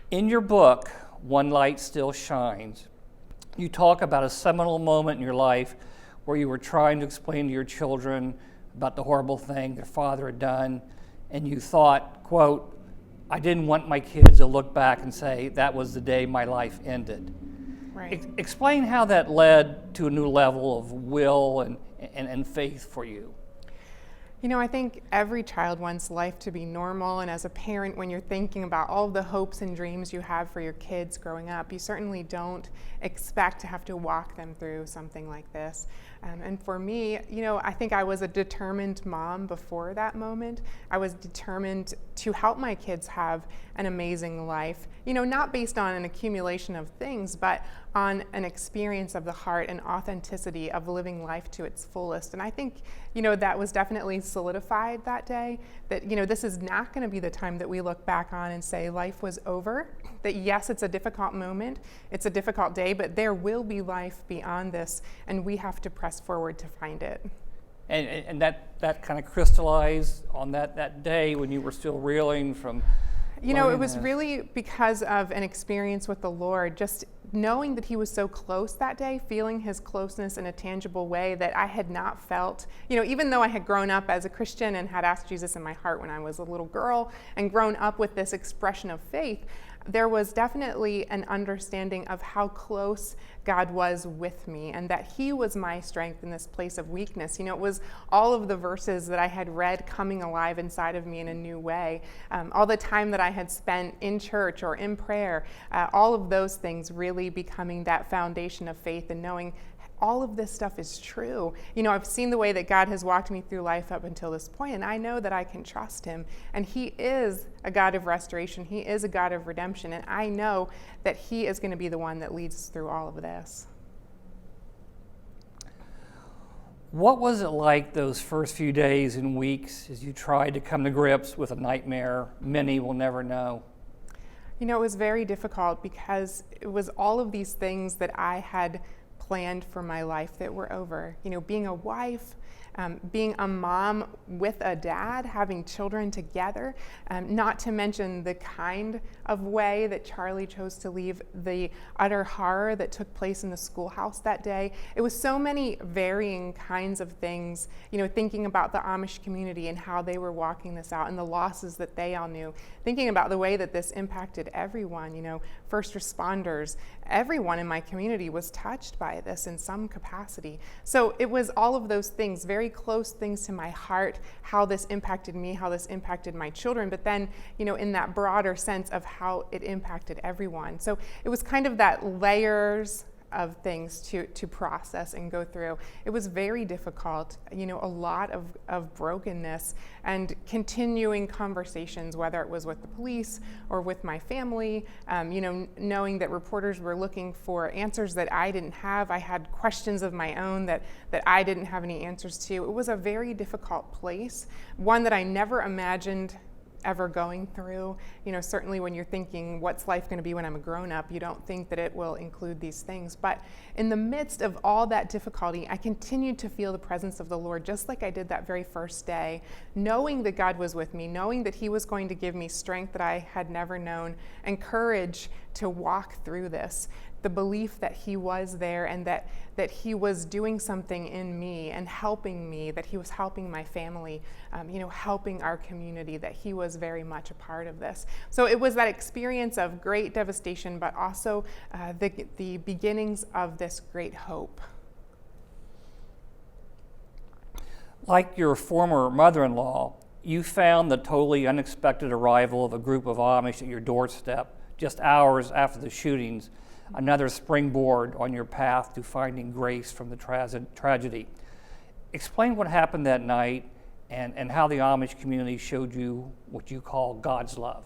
In your book, One Light Still Shines, you talk about a seminal moment in your life where you were trying to explain to your children about the horrible thing their father had done, and you thought, quote, I didn't want my kids to look back and say, that was the day my life ended. Right. Explain how that led to a new level of will and faith for you. You know, I think every child wants life to be normal, and as a parent, when you're thinking about all of the hopes and dreams you have for your kids growing up, you certainly don't expect to have to walk them through something like this. And for me, you know, I think I was a determined mom before that moment. I was determined to help my kids have an amazing life, you know, not based on an accumulation of things, but on an experience of the heart and authenticity of living life to its fullest. And I think, you know, that was definitely solidified that day, that, you know, this is not going to be the time that we look back on and say life was over, that yes, it's a difficult moment, it's a difficult day, but there will be life beyond this, and we have to press forward to find it. And that kind of crystallized on that day when you were still reeling from. You know, it was really because of an experience with the Lord, just knowing that He was so close that day, feeling His closeness in a tangible way that I had not felt. You know, even though I had grown up as a Christian and had asked Jesus in my heart when I was a little girl and grown up with this expression of faith, there was definitely an understanding of how close God was with me and that He was my strength in this place of weakness. You know, it was all of the verses that I had read coming alive inside of me in a new way. All the time that I had spent in church or in prayer, all of those things really becoming that foundation of faith and knowing all of this stuff is true. You know, I've seen the way that God has walked me through life up until this point, and I know that I can trust Him. And He is a God of restoration. He is a God of redemption. And I know that He is going to be the one that leads us through all of this. What was it like those first few days and weeks as you tried to come to grips with a nightmare many will never know? You know, it was very difficult because it was all of these things that I had planned for my life that were over. You know, being a wife, being a mom with a dad, having children together, not to mention the kind of way that Charlie chose to leave, the utter horror that took place in the schoolhouse that day. It was so many varying kinds of things, you know, thinking about the Amish community and how they were walking this out and the losses that they all knew, thinking about the way that this impacted everyone, you know, first responders, everyone in my community was touched by this in some capacity. So it was all of those things, very close things to my heart, how this impacted me, how this impacted my children, but then, you know, in that broader sense of how it impacted everyone. So it was kind of that layers of things to process and go through. It was very difficult, you know, a lot of brokenness and continuing conversations, whether it was with the police or with my family, you know, knowing that reporters were looking for answers that I didn't have. I had questions of my own that I didn't have any answers to. It was a very difficult place, one that I never imagined ever going through. You know, certainly when you're thinking, what's life going to be when I'm a grown-up, you don't think that it will include these things. But in the midst of all that difficulty, I continued to feel the presence of the Lord, just like I did that very first day, knowing that God was with me, knowing that He was going to give me strength that I had never known, and courage to walk through this. The belief that He was there and that He was doing something in me and helping me, that He was helping my family, you know, helping our community, that He was very much a part of this. So it was that experience of great devastation, but also the beginnings of this great hope. Like your former mother-in-law, you found the totally unexpected arrival of a group of Amish at your doorstep just hours after the shootings, another springboard on your path to finding grace from the tragedy. Explain what happened that night and how the Amish community showed you what you call God's love.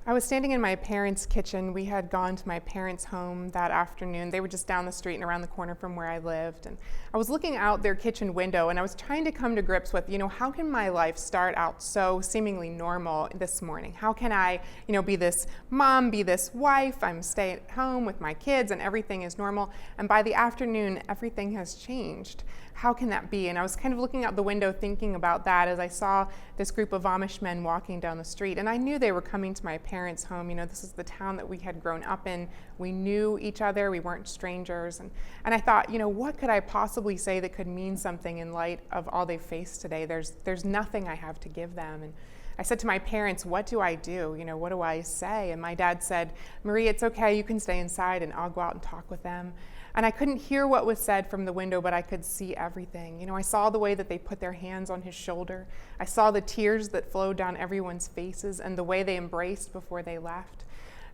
I was standing in my parents' kitchen. We had gone to my parents' home that afternoon. They were just down the street and around the corner from where I lived. And I was looking out their kitchen window and I was trying to come to grips with, you know, how can my life start out so seemingly normal this morning? How can I, you know, be this mom, be this wife, I'm staying at home with my kids and everything is normal. And by the afternoon, everything has changed. how can that be? And I was kind of looking out the window thinking about that as I saw this group of Amish men walking down the street. And I knew they were coming to my parents' home. This is the town that we had grown up in. We knew each other. We weren't strangers. And I thought, what could I possibly say that could mean something in light of all they've faced today? There's nothing I have to give them. And I said to my parents, what do I do? What do I say? And my dad said, Marie, it's okay. You can stay inside and I'll go out and talk with them. And I couldn't hear what was said from the window, but I could see everything. I saw the way that they put their hands on his shoulder. I saw the tears that flowed down everyone's faces and the way they embraced before they left.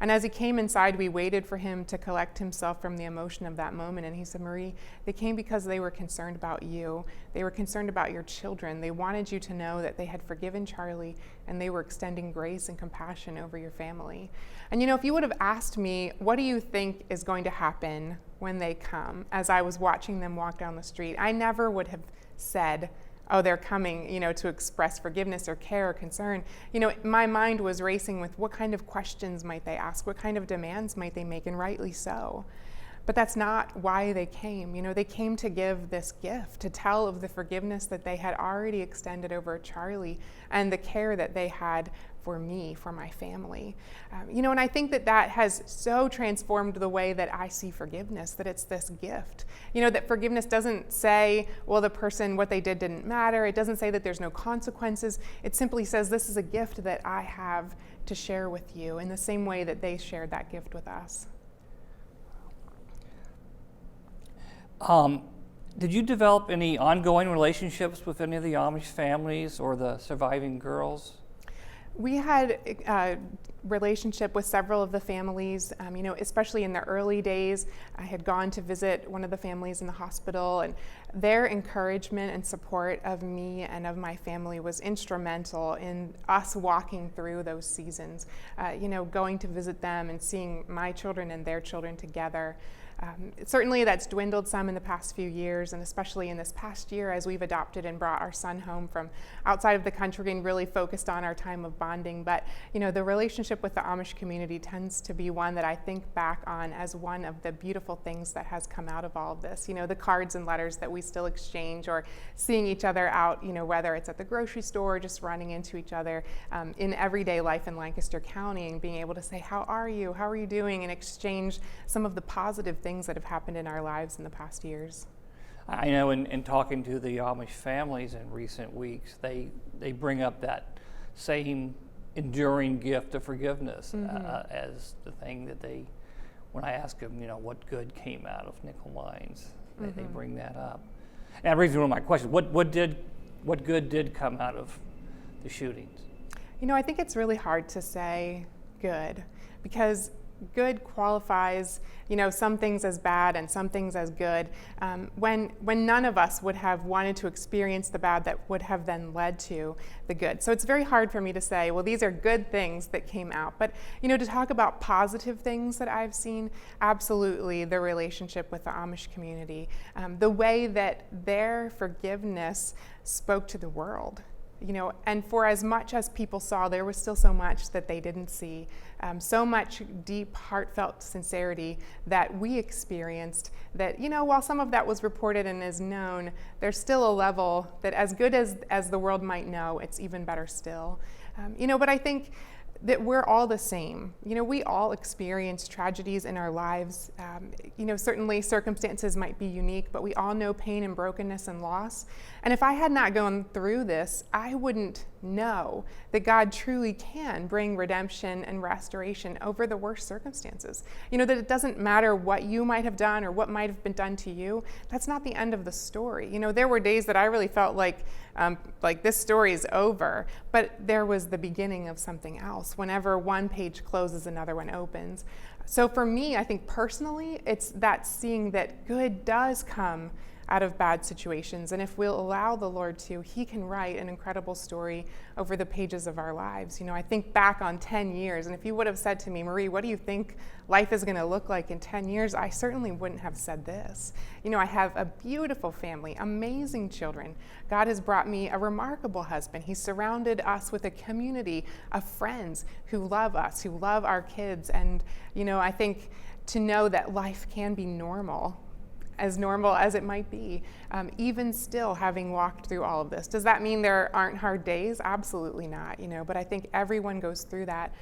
And as he came inside, we waited for him to collect himself from the emotion of that moment. And he said, Marie, they came because they were concerned about you. They were concerned about your children. They wanted you to know that they had forgiven Charlie and they were extending grace and compassion over your family. And if you would have asked me, what do you think is going to happen when they come, as I was watching them walk down the street, I never would have said, oh, they're coming, to express forgiveness or care or concern. My mind was racing with what kind of questions might they ask? What kind of demands might they make? And rightly so. But that's not why they came. They came to give this gift, to tell of the forgiveness that they had already extended over Charlie and the care that they had for me, for my family. And I think that has so transformed the way that I see forgiveness, that it's this gift. That forgiveness doesn't say, well, the person, what they did didn't matter. It doesn't say that there's no consequences. It simply says, this is a gift that I have to share with you in the same way that they shared that gift with us. Did you develop any ongoing relationships with any of the Amish families or the surviving girls? We had a relationship with several of the families, especially in the early days. I had gone to visit one of the families in the hospital, and their encouragement and support of me and of my family was instrumental in us walking through those seasons, going to visit them and seeing my children and their children together. Certainly that's dwindled some in the past few years, and especially in this past year as we've adopted and brought our son home from outside of the country and really focused on our time of bonding. But the relationship with the Amish community tends to be one that I think back on as one of the beautiful things that has come out of all of this. The cards and letters that we still exchange, or seeing each other out, whether it's at the grocery store or just running into each other in everyday life in Lancaster County, and being able to say, how are you doing, and exchange some of the positive things that have happened in our lives in the past years. I know in talking to the Amish families in recent weeks, they bring up that same enduring gift of forgiveness as the thing that when I ask them, what good came out of nickel mines, they bring that up. And that brings me to one of my questions. What good did come out of the shootings? I think it's really hard to say good, because good qualifies, some things as bad and some things as good, when none of us would have wanted to experience the bad that would have then led to the good. So it's very hard for me to say, well, these are good things that came out. But, to talk about positive things that I've seen, absolutely the relationship with the Amish community, the way that their forgiveness spoke to the world. And for as much as people saw, there was still so much that they didn't see, so much deep, heartfelt sincerity that we experienced that, while some of that was reported and is known, there's still a level that as good as the world might know, it's even better still. But I think that we're all the same. We all experience tragedies in our lives. Certainly circumstances might be unique, but we all know pain and brokenness and loss. And if I had not gone through this, I wouldn't know that God truly can bring redemption and restoration over the worst circumstances. That it doesn't matter what you might have done or what might have been done to you. That's not the end of the story. There were days that I really felt like this story is over, but there was the beginning of something else. Whenever one page closes, another one opens. So for me, I think personally, it's that seeing that good does come out of bad situations. And if we'll allow the Lord to, He can write an incredible story over the pages of our lives. I think back on 10 years, and if you would have said to me, Marie, what do you think life is going to look like in 10 years? I certainly wouldn't have said this. I have a beautiful family, amazing children. God has brought me a remarkable husband. He's surrounded us with a community of friends who love us, who love our kids. And, I think to know that life can be normal, as normal as it might be, even still having walked through all of this. Does that mean there aren't hard days? Absolutely not, but I think everyone goes through that.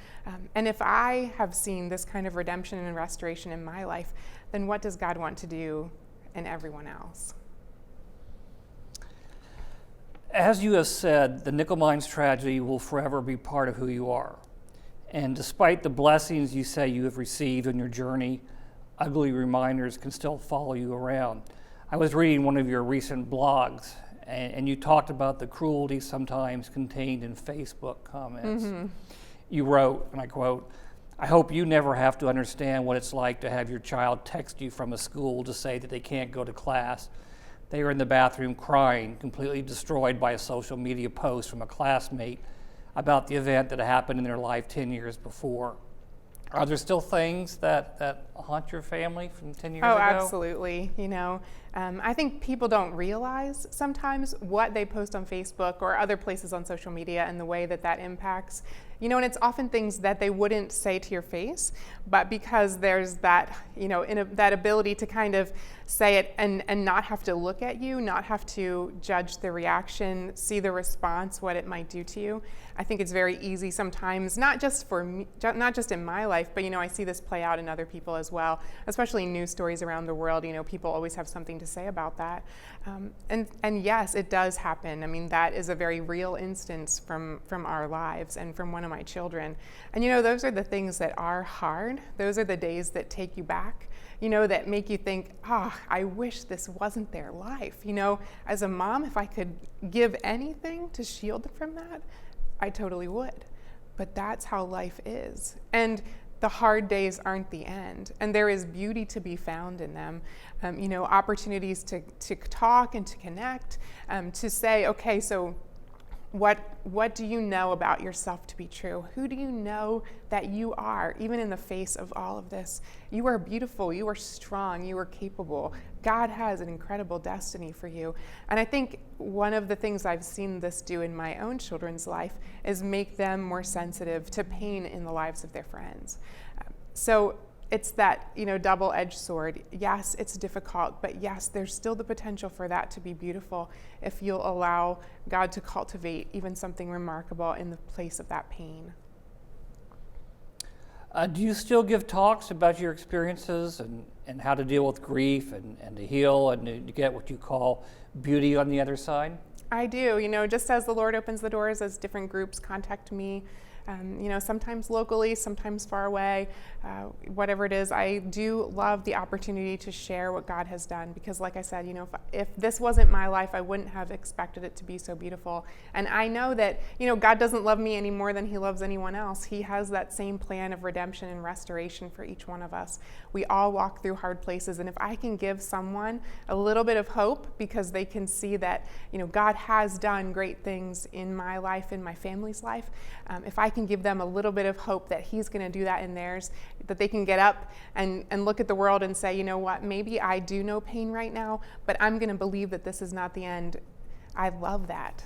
And if I have seen this kind of redemption and restoration in my life, then what does God want to do in everyone else? As you have said, the nickel mines tragedy will forever be part of who you are. And despite the blessings you say you have received on your journey, ugly reminders can still follow you around. I was reading one of your recent blogs, and you talked about the cruelty sometimes contained in Facebook comments. Mm-hmm. You wrote, and I quote, "I hope you never have to understand what it's like to have your child text you from a school to say that they can't go to class. They are in the bathroom crying, completely destroyed by a social media post from a classmate about the event that happened in their life 10 years before." Are there still things that haunt your family from 10 years ago? Oh, absolutely. I think people don't realize sometimes what they post on Facebook or other places on social media and the way that impacts. And it's often things that they wouldn't say to your face, but because there's that, that ability to kind of say it and not have to look at you, not have to judge the reaction, see the response, what it might do to you. I think it's very easy sometimes, not just for me, not just in my life, but I see this play out in other people as well, especially news stories around the world. People always have something to say about that. And yes, it does happen. I mean, that is a very real instance from our lives and from one of my children. And those are the things that are hard. Those are the days that take you back, that make you think, I wish this wasn't their life. As a mom, if I could give anything to shield them from that, I totally would. But that's how life is. And the hard days aren't the end, and there is beauty to be found in them. Opportunities to talk and to connect, to say, okay, so what do you know about yourself to be true? Who do you know that you are, even in the face of all of this? You are beautiful, you are strong, you are capable. God has an incredible destiny for you. And I think one of the things I've seen this do in my own children's life is make them more sensitive to pain in the lives of their friends. So it's that, double-edged sword. Yes, it's difficult, but yes, there's still the potential for that to be beautiful if you'll allow God to cultivate even something remarkable in the place of that pain. Do you still give talks about your experiences and how to deal with grief and to heal and to get what you call beauty on the other side? I do. Just as the Lord opens the doors, as different groups contact me, sometimes locally, sometimes far away, whatever it is, I do love the opportunity to share what God has done, because like I said, if this wasn't my life, I wouldn't have expected it to be so beautiful. And I know that, God doesn't love me any more than he loves anyone else. He has that same plan of redemption and restoration for each one of us. We all walk through hard places, and if I can give someone a little bit of hope because they can see that, God has done great things in my life, in my family's life, if I can give them a little bit of hope that he's going to do that in theirs, that they can get up and look at the world and say, what, maybe I do know pain right now, but I'm going to believe that this is not the end. I love that.